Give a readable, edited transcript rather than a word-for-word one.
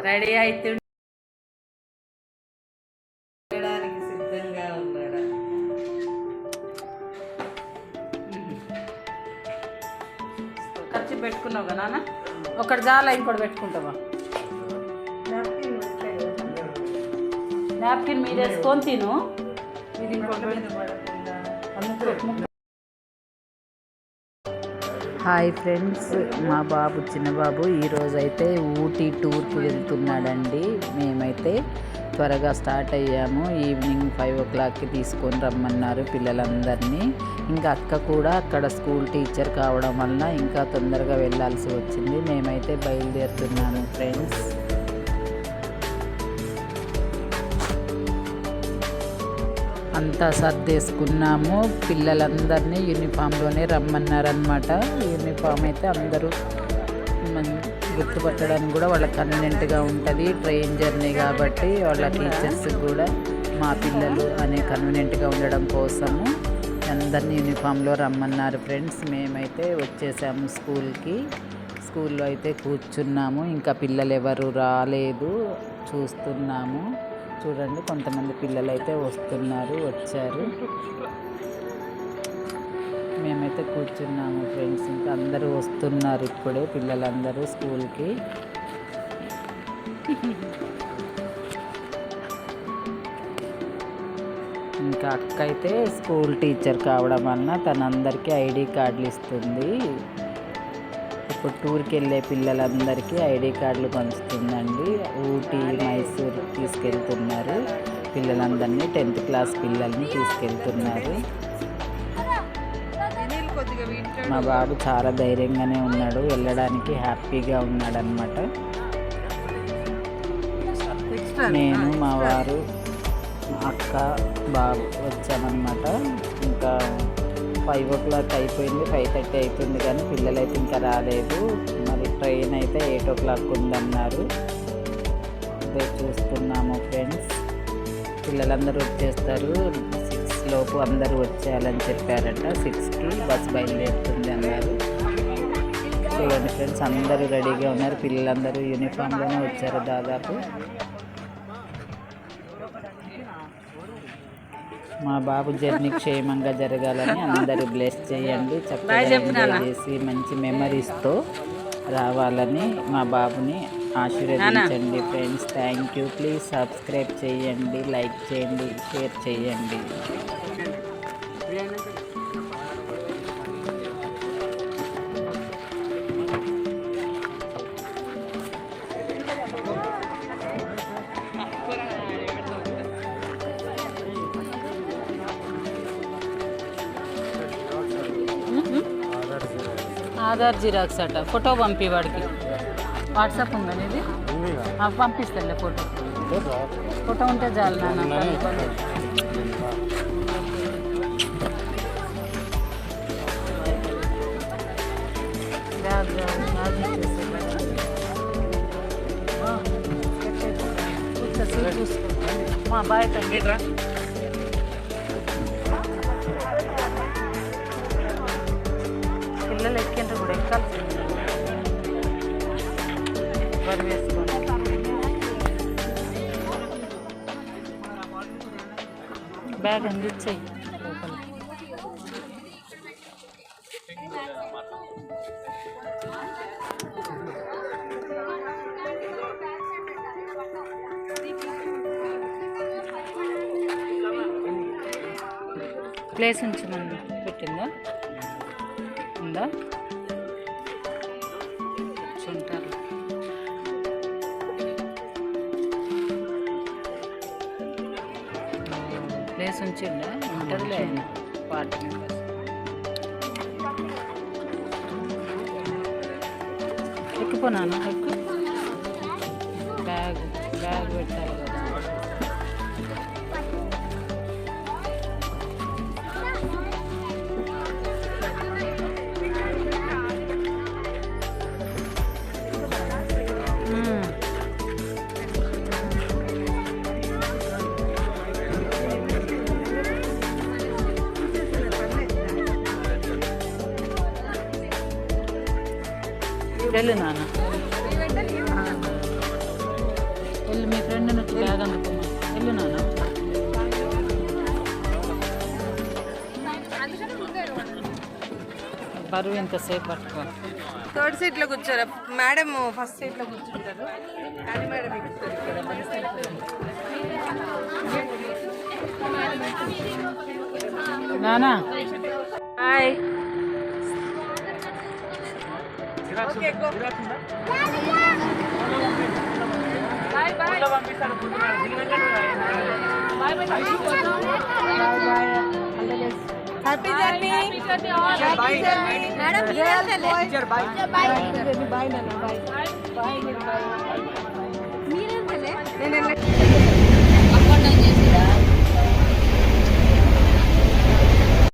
Ready అవుతుండడానికి సిద్ధంగా ఉన్నాడా? ఖర్చు పెట్టుకున్నావు నాన్న. ఒకటి చాలా ఇంకోటి పెట్టుకుంటావా? నాప్కిన్ మీద వేసుకొని తిను. ఇది ఇంకోటి. హాయ్ ఫ్రెండ్స్, మా బాబు చిన్నబాబు ఈరోజైతే ఊటీ టూర్కి వెళ్తున్నాడండి. మేమైతే త్వరగా స్టార్ట్ అయ్యాము. ఈవినింగ్ 5 o'clockకి తీసుకొని రమ్మన్నారు పిల్లలందరినీ. ఇంకా అక్క కూడా అక్కడ స్కూల్ టీచర్ కావడం వలన ఇంకా తొందరగా వెళ్ళాల్సి వచ్చింది. మేమైతే బయలుదేరుతున్నాము ఫ్రెండ్స్. అంతా సర్దేసుకున్నాము. పిల్లలందరినీ యూనిఫామ్లోనే రమ్మన్నారనమాట. యూనిఫామ్ అయితే అందరూ గుర్తుపట్టడానికి కూడా వాళ్ళకి కన్వీనెంట్గా ఉంటుంది. ట్రైన్ జర్నీ కాబట్టి వాళ్ళ టీచర్స్ కూడా మా పిల్లలు అనే కన్వీనెంట్గా ఉండడం కోసము అందరినీ యూనిఫామ్లో రమ్మన్నారు ఫ్రెండ్స్. మేమైతే వచ్చేసాము స్కూల్కి. స్కూల్లో అయితే కూర్చున్నాము. ఇంకా పిల్లలు ఎవరు రాలేదు, చూస్తున్నాము. చూడండి, కొంతమంది పిల్లలు అయితే వచ్చారు. మేమైతే కూర్చున్నాము ఫ్రెండ్స్. ఇంకా అందరూ వస్తున్నారు ఇప్పుడే పిల్లలందరూ స్కూల్కి. ఇంకా అక్క అయితే స్కూల్ టీచర్ కావడం వలన తనందరికీ ఐడి కార్డులు ఇస్తుంది. ఇప్పుడు టూర్కి వెళ్ళే పిల్లలందరికీ ఐడి కార్డులు పంచుతుందండి. ఊటీ, మైసూర్ తీసుకెళ్తున్నారు పిల్లలందరినీ. 10th క్లాస్ పిల్లల్ని తీసుకెళ్తున్నారు. మా బాబు చాలా ధైర్యంగానే ఉన్నాడు, వెళ్ళడానికి హ్యాపీగా ఉన్నాడనమాట. నేను, మా వారు, అక్క, బాబు వచ్చామన్నమాట. ఇంకా 5 o'clock అయిపోయింది, 5:30 అయిపోయింది, కానీ పిల్లలైతే ఇంకా రాలేదు. మరి ట్రైన్ అయితే 8 o'clock ఉందన్నారు. అదే చూస్తున్నాము ఫ్రెండ్స్. పిల్లలందరూ వచ్చేస్తారు. 6 లోపు అందరూ వచ్చేయాలని చెప్పారట. 6కి బస్ బయలుదేరుతుంది అన్నారు. చూడండి ఫ్రెండ్స్, అందరూ రెడీగా ఉన్నారు. పిల్లలందరూ యూనిఫామ్లోనే వచ్చారు దాదాపు. మా బాబు జర్నీ క్షేమంగా జరగాలని అందరూ బ్లెస్ చేయండి. చక్కగా ఎంజాయ్ చేసి మంచి మెమరీస్తో రావాలని మా బాబుని ఆశీర్వదించండి friends. Thank you. Please subscribe చేయండి, లైక్ చేయండి, షేర్ చేయండి. ఆధార్ జిరాక్స్ అట. ఫోటో పంపి వాడికి. వాట్సాప్ ఉందని ఇది పంపిస్తానులే. ఫోటో ఉంటే చాలు నాన్న. మా బాయ్ తండ్రి. పిల్లలు ఎక్కిండ్రు కూడా ఎక్కాల్సింది. బరి వేసుకోండి. బ్యాగ్ అందించాయి. ప్లేస్ ఉంచమని పెట్టిందా? ఉందా? కూర్చుంటారు. ప్లేస్ ఉంచిందా? ఉంటారులే ఆయన. Party members. ఎక్కిపోనాను. ఎక్కు. బ్యాగ్ పెట్టాలి కదా. వెళ్ళు నాన్న. వెళ్ళి మీ ఫ్రెండ్ నుంచి బ్యాగ్ అందుకోమా. వెళ్ళు నాన్న. బరువు ఇంతసేపు పట్టుకో. థర్డ్ సీట్లో కూర్చోరా మేడం, ఫస్ట్ సీట్లో కూర్చుంటారు కానీ మేడం ఎక్కుతారు ఇక్కడ మన సీట్లో. నానా హాయ్. Happy journey. మేడం నేను